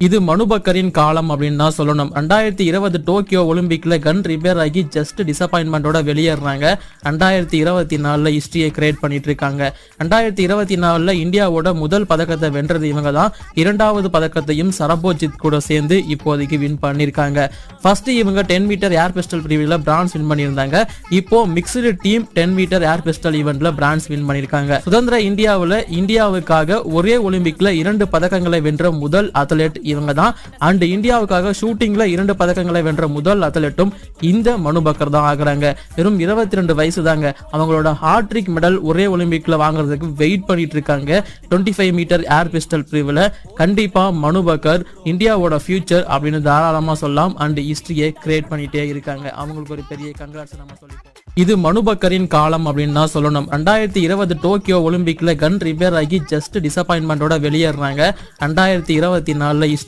இது மனுபக்கரின் காலம் அப்படின்னு தான் சொல்லணும். 2020 டோக்கியோ ஒலிம்பிக்ல கன் ரிப்பேர் ஆகி ஜஸ்ட் டிசப்பாயின்மெண்டோட வெளியேறாங்க. 2024 ஹிஸ்டரியை கிரியேட் பண்ணிட்டு இருக்காங்க. 2024 இந்தியாவோட முதல் பதக்கத்தை வென்றது இவங்க தான். இரண்டாவது பதக்கத்தையும் சரபோஜித் கூட சேர்ந்து இப்போதைக்கு வின் பண்ணிருக்காங்க. ஃபர்ஸ்ட் இவங்க 10 மீட்டர் ஏர் பிஸ்டல் பிரிவில் பிரான்ஸ் வின் பண்ணியிருந்தாங்க. இப்போ mixed team 10 metre air pistol ஈவெண்ட்ல பிரான்ஸ் வின் பண்ணிருக்காங்க. சுதந்திர இந்தியாவுக்காக ஒரே ஒலிம்பிக்ல 2 பதக்கங்களை வென்ற முதல் அத்லெட் இவங்க தான். அண்ட் இந்தியாவுக்காக ஷூட்டிங்ல 2 பதக்கங்களை வென்ற முதல் அத்லெட்டும் இந்த மனுபக்கர் தான் ஆகுறாங்க. வெறும் 22 வயசு தாங்க. அவங்களோட ஹாட்ரிக் மெடல் ஒரே ஒலிம்பிக்ல வாங்குறதுக்கு வெயிட் பண்ணிட்டு இருக்காங்க. 25 மீட்டர் ஏர் பிஸ்டல் பிரிவில் கண்டிப்பா மனுபக்கர் இந்தியாவோட ஃபியூச்சர் அப்படின்னு தாராளமா சொல்லலாம். அண்ட் ஹிஸ்டரியை கிரியேட் பண்ணிட்டே இருக்காங்க. அவங்களுக்கு ஒரு பெரிய கங்க்ராட்ஸ் நம்ம சொல்லிப்போம். இது மனுபக்கரின் காலம் அப்படின்னு தான் சொல்லணும். 2020 டோக்கியோ ஒலிம்பிக்ல கன் ரிப்பேர் ஆகி ஜஸ்ட் டிசப்பாயின்மெண்டோட வெளியேறாங்க. 2024